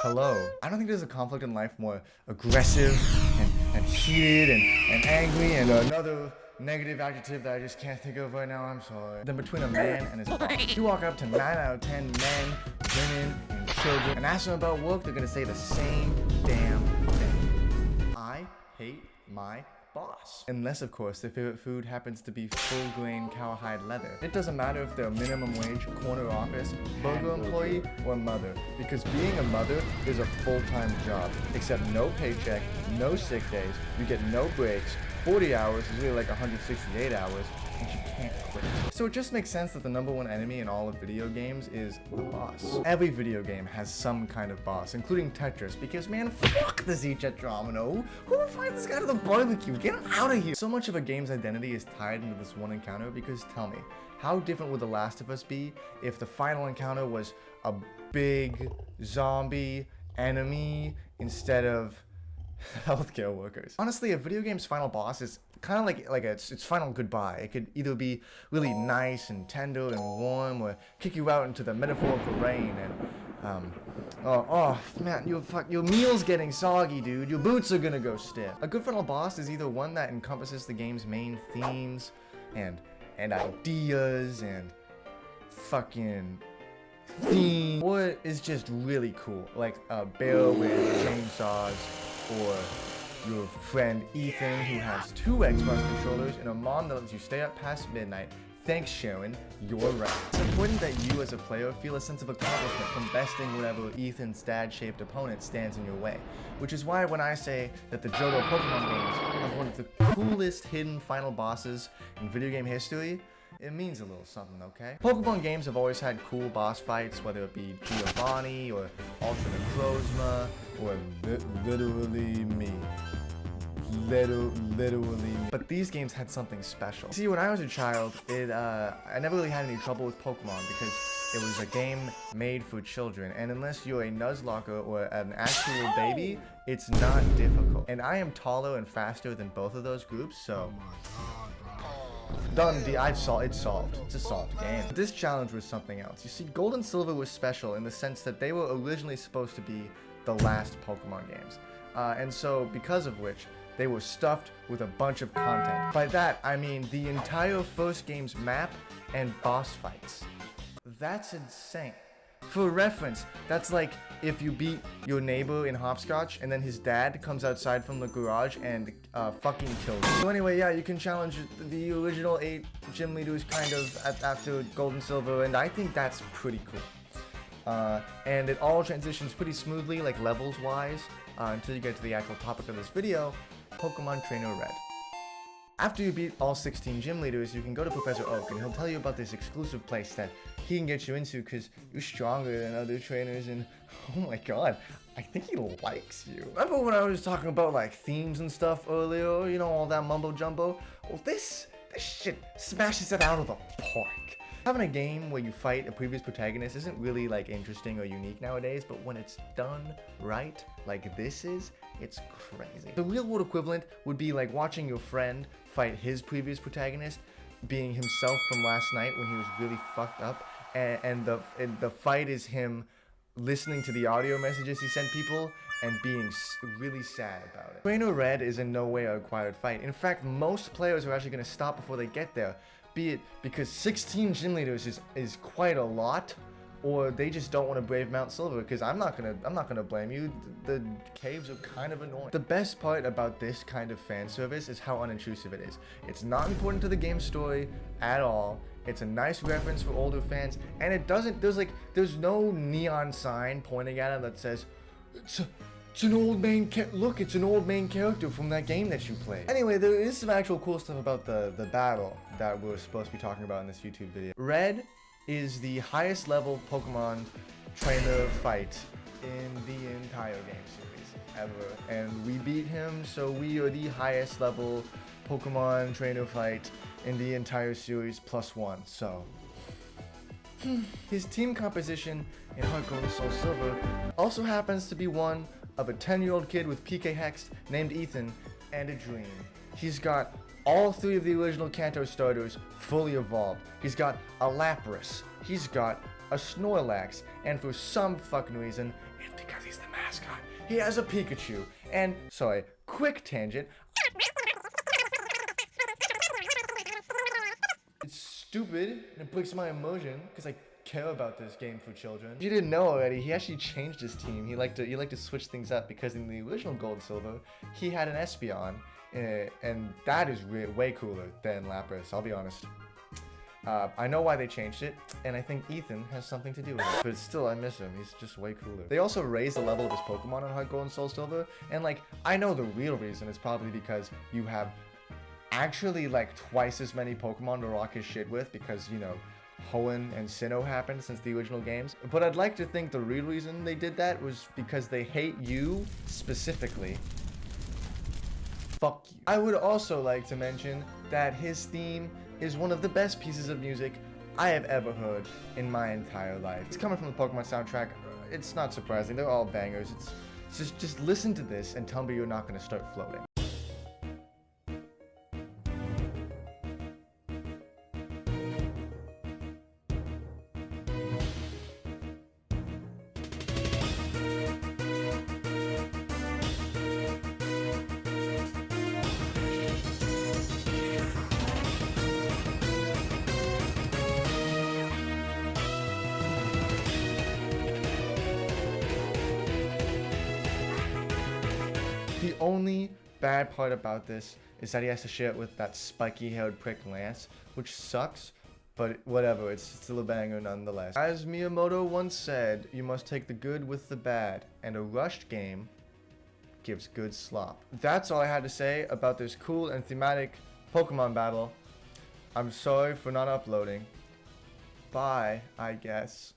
Hello. I don't think there's a conflict in life more aggressive and heated and angry and another negative adjective that I just can't think of right now, I'm sorry, than between a man and his boss. You walk up to 9 out of 10 men, women, and children and ask them about work, they're gonna say the same damn thing. I hate my boss. Unless, of course, their favorite food happens to be full-grain cowhide leather. It doesn't matter if they're a minimum wage, corner office, burger employee, or mother, because being a mother is a full-time job, except no paycheck, no sick days, you get no breaks, 40 hours is really like 168 hours, and you can't quit. So it just makes sense that the number one enemy in all of video games is the boss. Every video game has some kind of boss, including Tetris, because man, fuck the Z-Tetromino. Who would find this guy to the barbecue? Get him out of here! So much of a game's identity is tied into this one encounter, because tell me, how different would The Last of Us be if the final encounter was a big zombie enemy instead of healthcare workers? Honestly, a video game's final boss is kind of like its final goodbye. It could either be really nice and tender and warm, or kick you out into the metaphorical rain and oh man, your meal's getting soggy, dude. Your boots are gonna go stiff. A good final boss is either one that encompasses the game's main themes and ideas and fucking theme, or is just really cool, like a bear with chainsaws, or your friend Ethan who has 2 Xbox controllers and a mom that lets you stay up past midnight. Thanks, Sharon, you're right. It's important that you as a player feel a sense of accomplishment from besting whatever Ethan's dad-shaped opponent stands in your way. Which is why when I say that the Johto Pokemon games have one of the coolest hidden final bosses in video game history, it means a little something, okay? Pokemon games have always had cool boss fights, whether it be Giovanni or Ultra Necrozma or literally me. Literally. But these games had something special. See, when I was a child, I never really had any trouble with Pokemon because it was a game made for children, and unless you're a Nuzlocke or an actual baby, it's not difficult. And I am taller and faster than both of those groups, so done. It's solved. It's a solved game. This challenge was something else. You see, Gold and Silver was special in the sense that they were originally supposed to be the last Pokemon games. And so, because of which, they were stuffed with a bunch of content. By that, I mean the entire first game's map and boss fights. That's insane. For reference, that's like if you beat your neighbor in hopscotch and then his dad comes outside from the garage and fucking kills you. So anyway, yeah, you can challenge the original 8 gym leaders kind of after Gold and Silver, and I think that's pretty cool. And it all transitions pretty smoothly, like levels-wise, until you get to the actual topic of this video, Pokemon Trainer Red. After you beat all 16 gym leaders, you can go to Professor Oak, and he'll tell you about this exclusive place that he can get you into because you're stronger than other trainers, and oh my god, I think he likes you. Remember when I was talking about like themes and stuff earlier, you know, all that mumbo jumbo? Well, this shit smashes it out of the park. Having a game where you fight a previous protagonist isn't really like interesting or unique nowadays, but when it's done right, like this is, it's crazy. The real world equivalent would be like watching your friend fight his previous protagonist, being himself from last night when he was really fucked up, and the fight is him listening to the audio messages he sent people and being really sad about it. Trainer Red is in no way a required fight. In fact, most players are actually going to stop before they get there, be it because 16 gym leaders is quite a lot, or they just don't want to brave Mount Silver, because I'm not gonna blame you. The caves are kind of annoying. The best part about this kind of fan service is how unintrusive it is. It's not important to the game's story at all. It's a nice reference for older fans, and it doesn't. There's no neon sign pointing at it that says it's an old main look. It's an old main character from that game that you played. Anyway, there is some actual cool stuff about the battle that we're supposed to be talking about in this YouTube video. Red is the highest level Pokemon trainer fight in the entire game series ever, and we beat him, so we are the highest level Pokemon trainer fight in the entire series +1. So his team composition in Heart Gold and Soul Silver also happens to be one of a 10-year-old kid with PK Hex named Ethan and a dream. He's got all 3 of the original Kanto starters fully evolved. He's got a Lapras, he's got a Snorlax, and for some fucking reason, it's because he's the mascot. He has a Pikachu. And, sorry, quick tangent. It's stupid, and it breaks my emotion, because I care about this game for children. If you didn't know already, he actually changed his team. He liked to switch things up, because in the original Gold and Silver, he had an Espeon, and that is way cooler than Lapras, I'll be honest. I know why they changed it, and I think Ethan has something to do with it. But still, I miss him. He's just way cooler. They also raised the level of his Pokemon on Heart Gold and Soul Silver, and like, I know the real reason is probably because you have actually like twice as many Pokemon to rock his shit with, because, you know, Hoenn and Sinnoh happened since the original games. But I'd like to think the real reason they did that was because they hate you specifically. Fuck you. I would also like to mention that his theme is one of the best pieces of music I have ever heard in my entire life. It's coming from the Pokemon soundtrack. It's not surprising. They're all bangers. It's just listen to this and tell me you're not gonna start floating. The only bad part about this is that he has to share it with that spiky-haired prick Lance, which sucks, but whatever, it's still a banger nonetheless. As Miyamoto once said, you must take the good with the bad, and a rushed game gives good slop. That's all I had to say about this cool and thematic Pokemon battle. I'm sorry for not uploading. Bye, I guess.